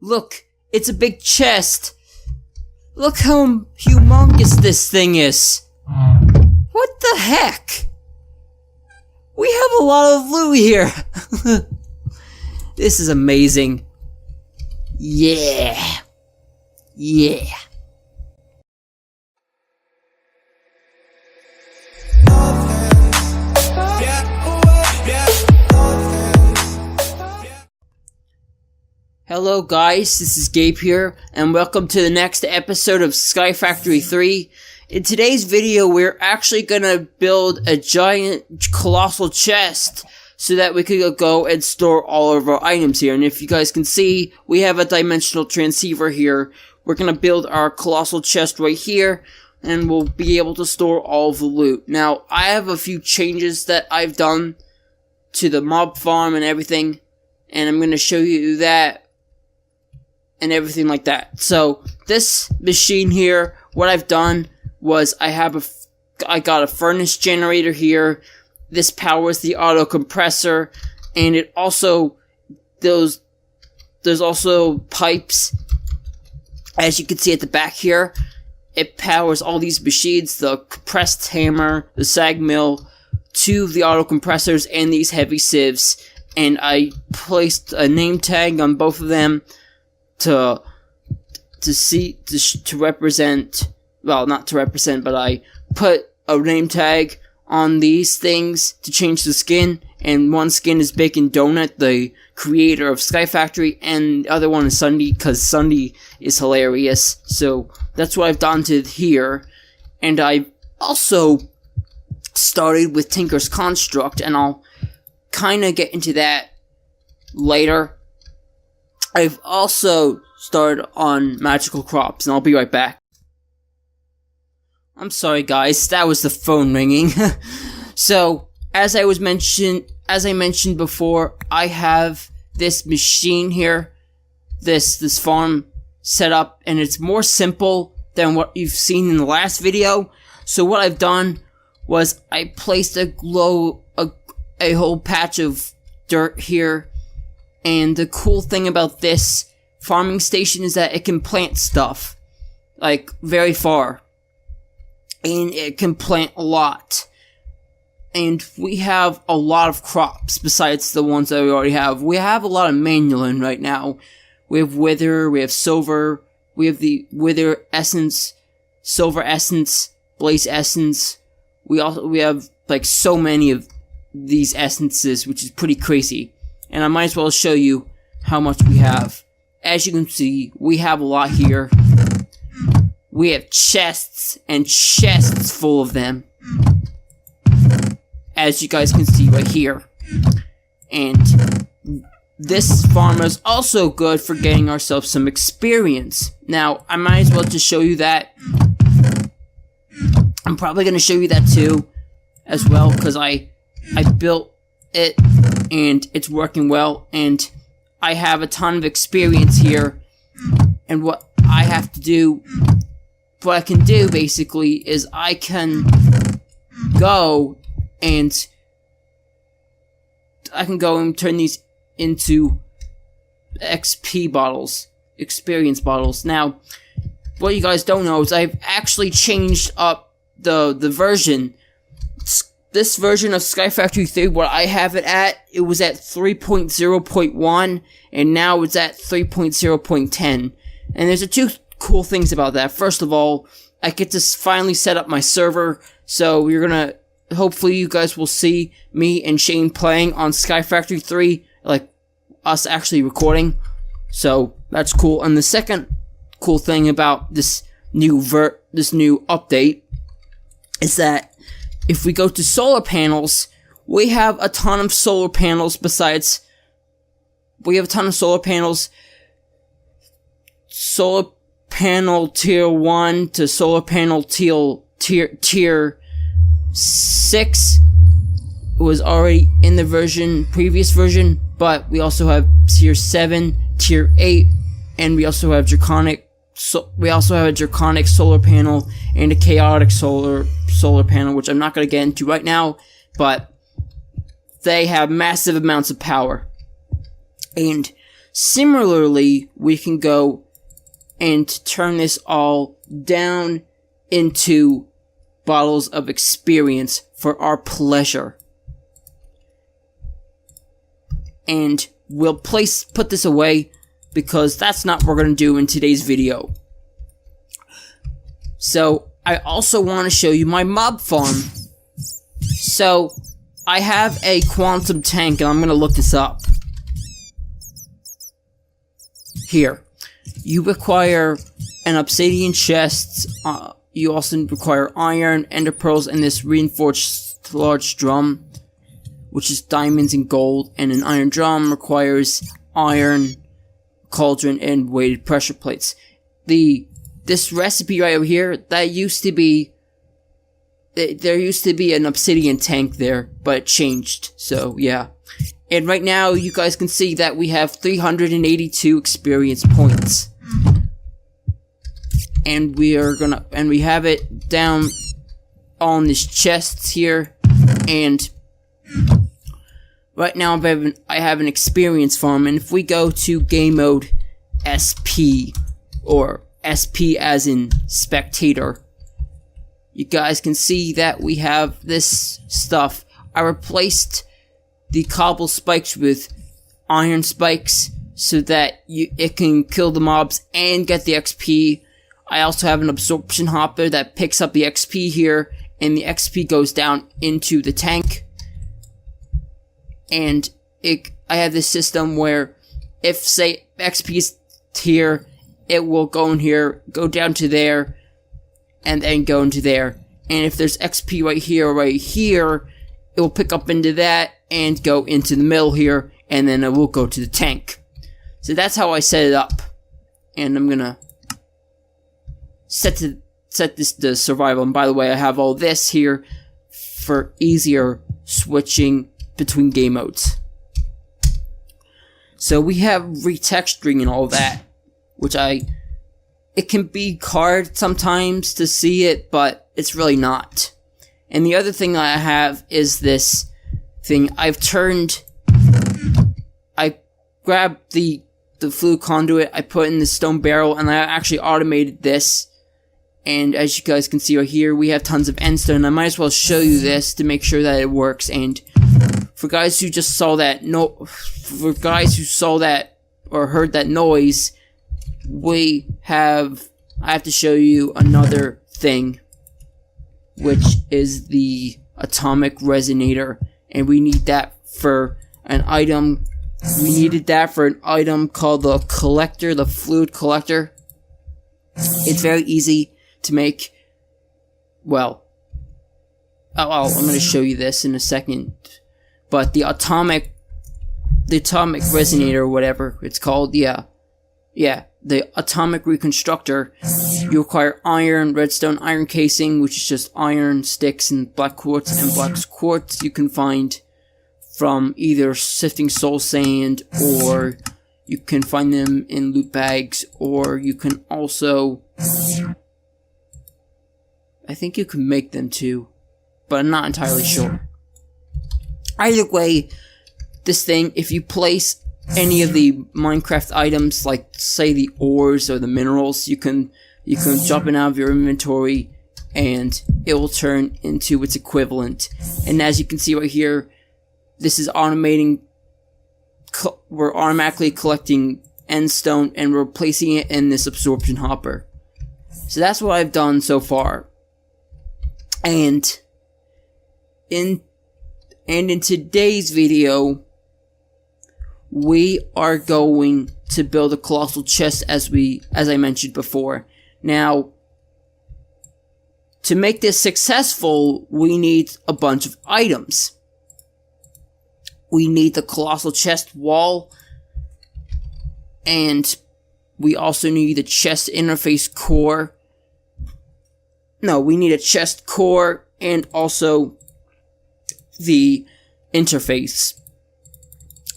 Look, it's a big chest. Look how humongous this thing is. What the heck? We have a lot of loot here. This is amazing. Yeah. Yeah. Hello guys, this is Gabe here, and welcome to the next episode of Sky Factory 3. In today's video, we're actually gonna build a giant colossal chest so that we could go and store all of our items here. And if you guys can see, we have a dimensional transceiver here. We're gonna build our colossal chest right here, and we'll be able to store all of the loot. Now, I have a few changes that I've done to the mob farm and everything, and I'm gonna show you that and everything like that. So this machine here, what I've done was I got a furnace generator here. This powers the auto compressor, and it also there's also pipes, as you can see at the back here. It powers all these machines, the compressed hammer, the sag mill, two of the auto compressors, and these heavy sieves. And I placed a name tag on both of them to represent, well, not to represent, but I put a name tag on these things to change the skin, and one skin is Bacon Donut, the creator of Sky Factory, and the other one is Sunday, because Sunday is hilarious. So that's what I've done to here. And I also started with Tinker's Construct, and I'll kinda get into that later. I've also started on Magical Crops, and I'll be right back. I'm sorry guys, that was the phone ringing. So, as I mentioned before, I have this machine here, this farm set up, and it's more simple than what you've seen in the last video. So what I've done was I placed a whole patch of dirt here. And the cool thing about this farming station is that it can plant stuff, like, very far. And it can plant a lot. And we have a lot of crops besides the ones that we already have. We have a lot of manulin right now. We have wither, we have silver, we have the wither essence, silver essence, blaze essence. We have, like, so many of these essences, which is pretty crazy. And I might as well show you how much we have. As you can see, we have a lot here. We have chests and chests full of them, as you guys can see right here. And this farm is also good for getting ourselves some experience. Now, I might as well just show you that. I'm probably going to show you that too, as well, because I built it, and it's working well, and I have a ton of experience here. And what I can do basically is I can go and turn these into XP bottles, experience bottles. Now, what you guys don't know is I've actually changed up the version. This version of Sky Factory 3, what I have it at, it was at 3.0.1, and now it's at 3.0.10. And there's two cool things about that. First of all, I get to finally set up my server, so hopefully you guys will see me and Shane playing on Sky Factory 3, like, us actually recording. So, that's cool. And the second cool thing about this new update is that if we go to solar panels, we have a ton of solar panels solar panel tier 1 to solar panel tier 6 was already in the previous version, but we also have tier 7, tier 8, and we also have a draconic solar panel and a chaotic solar panel, which I'm not going to get into right now, but they have massive amounts of power. And Similarly, we can go and turn this all down into bottles of experience for our pleasure. And we'll put this away because that's not what we're going to do in today's video. So, I also want to show you my mob farm. So, I have a quantum tank, and I'm going to look this up. Here. You require an obsidian chest, you also require iron, ender pearls, and this reinforced large drum, which is diamonds and gold, and an iron drum requires iron, cauldron, and weighted pressure plates. This recipe right over here, that used to be, there used to be an obsidian tank there, but it changed, so yeah. And right now, you guys can see that we have 382 experience points. And we have it down on this chest here, and right now I have an experience farm, and if we go to game mode SP, or SP as in spectator, you guys can see that we have this stuff. I replaced the cobble spikes with iron spikes so that it can kill the mobs and get the XP. I also have an absorption hopper that picks up the XP here, and the XP goes down into the tank. And I have this system where if, say, XP is here, it will go in here, go down to there, and then go into there. And if there's XP right here, it will pick up into that and go into the middle here, and then it will go to the tank. So that's how I set it up. And I'm gonna set this to survival. And by the way, I have all this here for easier switching between game modes. So we have retexturing and all that, which it can be hard sometimes to see it, but it's really not. And the other thing I have is this thing. I grabbed the fluid conduit, I put in the stone barrel, and I actually automated this. And as you guys can see right here, we have tons of endstone. I might as well show you this to make sure that it works. And for guys who just saw that, or heard that noise, I have to show you another thing, which is the atomic resonator, and we need that for an item. We needed that for an item called the collector, the fluid collector. It's very easy to make. Well, I'm going to show you this in a second. But the atomic resonator, or whatever it's called, the atomic reconstructor, you require iron, redstone, iron casing, which is just iron sticks and black quartz, and black quartz you can find from either sifting soul sand, or you can find them in loot bags, or you can also, I think you can make them too, but I'm not entirely sure. Either way, this thing, if you place any of the Minecraft items, like say the ores or the minerals, you can drop it out of your inventory and it will turn into its equivalent. And as you can see right here, this is automating. We're automatically collecting endstone and we're placing it in this absorption hopper. So that's what I've done so far. And in today's video, we are going to build a colossal chest as I mentioned before. Now, to make this successful, we need a bunch of items. We need the colossal chest wall, and we also need the chest interface core. No, we need a chest core and also the interface.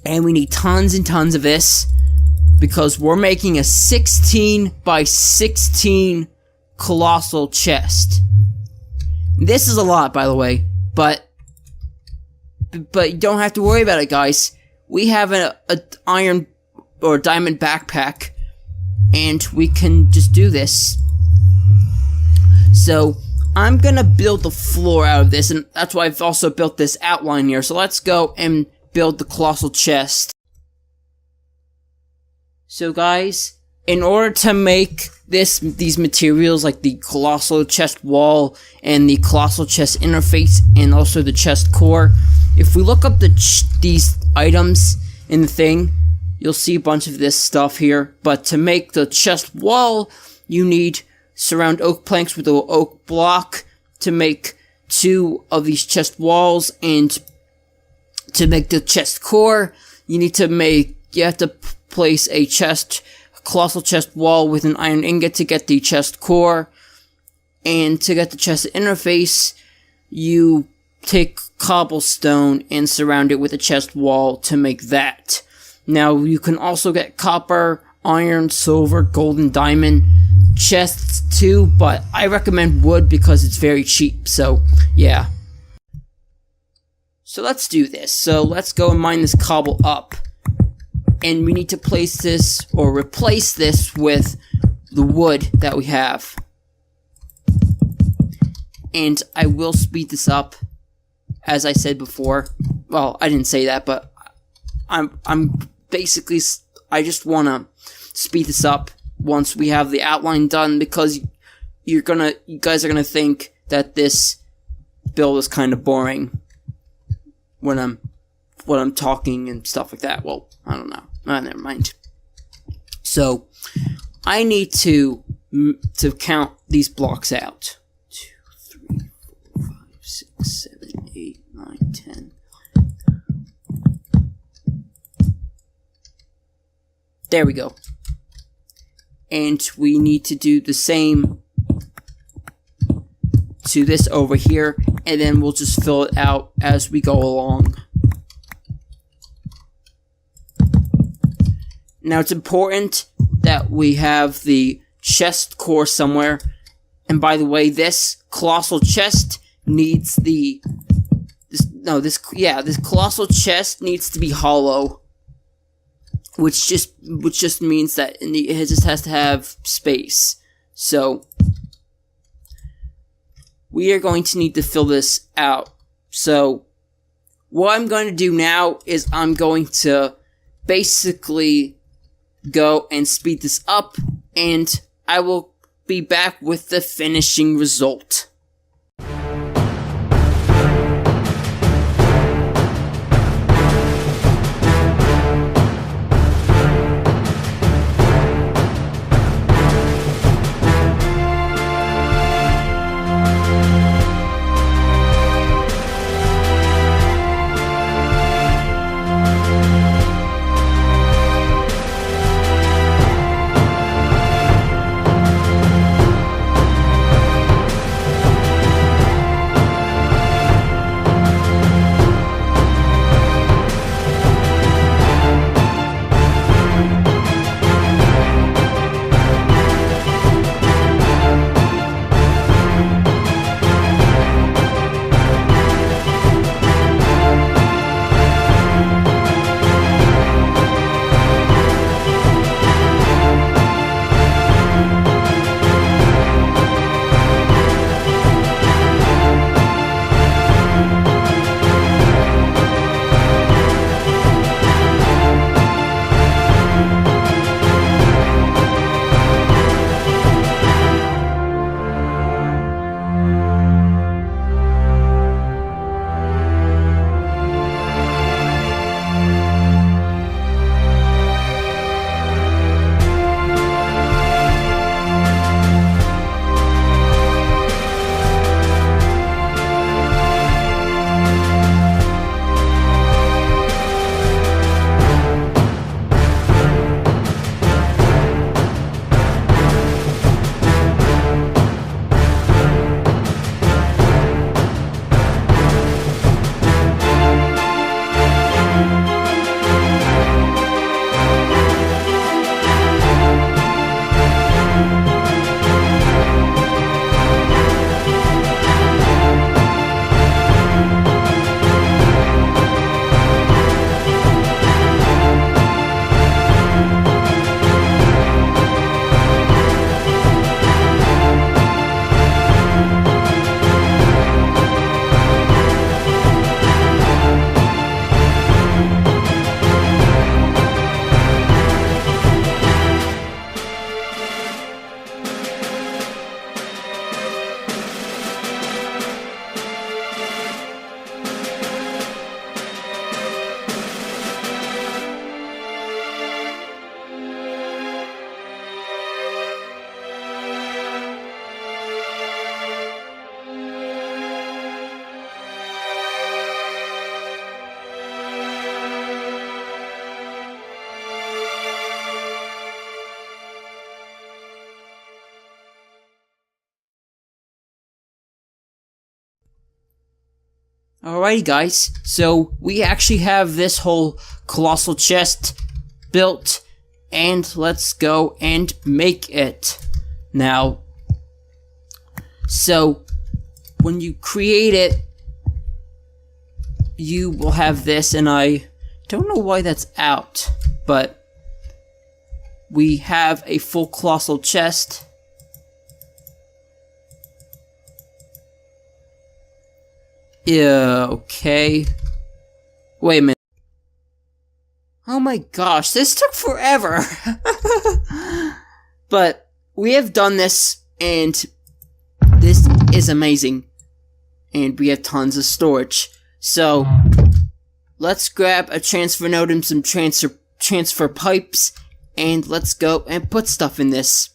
And we need tons and tons of this because we're making a 16 by 16 colossal chest. This is a lot, by the way, but you don't have to worry about it, guys. We have a iron or diamond backpack, and we can just do this. So I'm gonna build the floor out of this, and that's why I've also built this outline here. So let's go and build the colossal chest. So guys, in order to make these materials, like the colossal chest wall and the colossal chest interface and also the chest core, if we look up these items in the thing, you'll see a bunch of this stuff here. But to make the chest wall, you need surround oak planks with an oak block to make 2 of these chest walls, and to make the chest core, you have to place a colossal chest wall with an iron ingot to get the chest core, and to get the chest interface, you take cobblestone and surround it with a chest wall to make that. Now, you can also get copper, iron, silver, gold, and diamond chests too, but I recommend wood because it's very cheap, so yeah. So let's do this. So let's go and mine this cobble up. And we need to place this, or replace this with the wood that we have. And I will speed this up, as I said before. Well, I didn't say that, but I'm basically, I just want to speed this up once we have the outline done, because you guys are gonna think that this build is kind of boring when I'm talking and stuff like that. Well, I don't know. Never mind. So I need to count these blocks out. 2, 3, 4, 5, 6, 7, 8, 9, 10. There we go. And we need to do the same to this over here, and then we'll just fill it out as we go along. Now, it's important that we have the chest core somewhere. And by the way, this colossal chest needs this colossal chest needs to be hollow. Which just means that it just has to have space. So we are going to need to fill this out. So what I'm going to do now is I'm going to basically go and speed this up, and I will be back with the finishing result. Alrighty guys, so we actually have this whole colossal chest built, and let's go and make it now. So when you create it, you will have this, and I don't know why that's out, but we have a full colossal chest. Yeah, okay. Wait a minute. Oh my gosh, this took forever. But we have done this, and this is amazing. And we have tons of storage. So, let's grab a transfer node and some transfer pipes, and let's go and put stuff in this.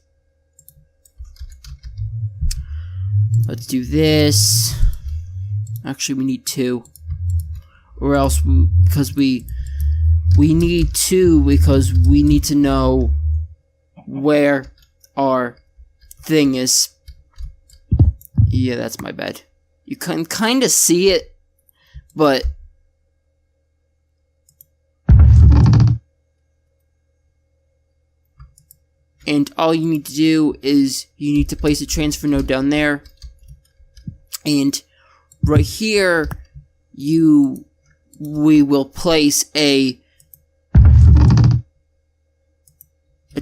Let's do this. Actually, we need two, or else because we need two because we need to know where our thing is. Yeah, that's my bed. You can kind of see it, but and all you need to do is you need to place a transfer node down there, and right here, we will place a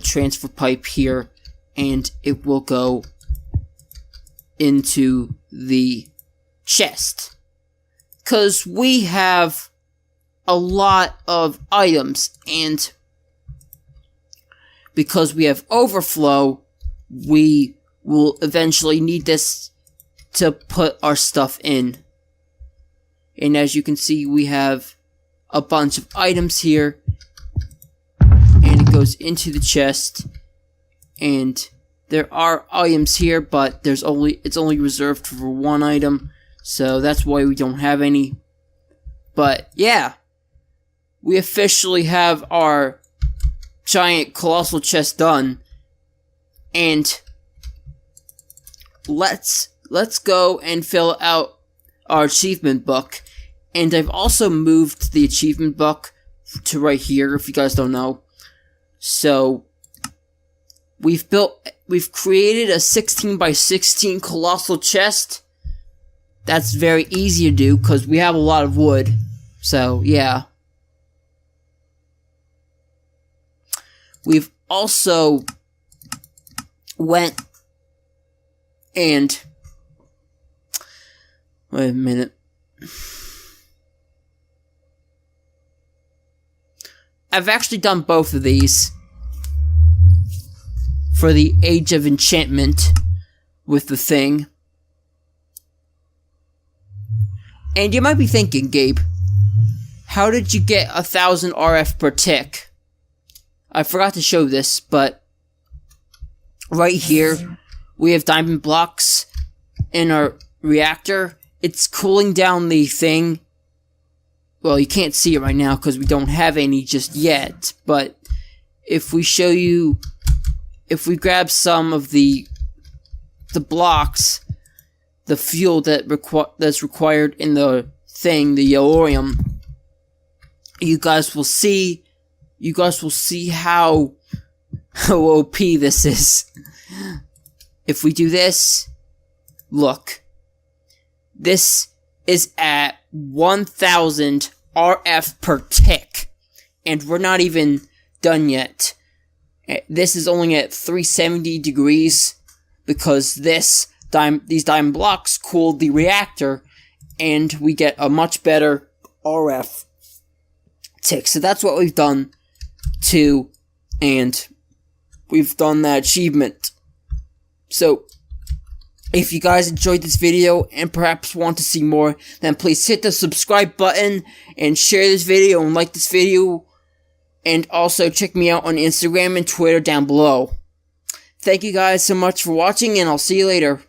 transfer pipe here, and it will go into the chest. 'Cause we have a lot of items, and because we have overflow, we will eventually need this to put our stuff in. And as you can see, we have a bunch of items here, and it goes into the chest, and there are items here, but it's only reserved for one item, so that's why we don't have any. But yeah, we officially have our giant colossal chest done, and let's go and fill out our achievement book. And I've also moved the achievement book to right here, if you guys don't know. So we've created a 16 by 16 colossal chest. That's very easy to do because we have a lot of wood. So yeah. We've also went and wait a minute. I've actually done both of these for the Age of Enchantment with the thing. And you might be thinking, Gabe, how did you get 1,000 RF per tick? I forgot to show this, but right here we have diamond blocks in our reactor. It's cooling down the thing. Well, you can't see it right now because we don't have any just yet, but if we show you, if we grab some of the blocks, the fuel that's required in the thing, the yellorium, you guys will see how OP this is. If we do this, look. This is at 1,000 RF per tick, and we're not even done yet. This is only at 370 degrees because these diamond blocks cooled the reactor, and we get a much better RF tick. So that's what we've done too, and we've done that achievement. So if you guys enjoyed this video and perhaps want to see more, then please hit the subscribe button and share this video and like this video. And also check me out on Instagram and Twitter down below. Thank you guys so much for watching, and I'll see you later.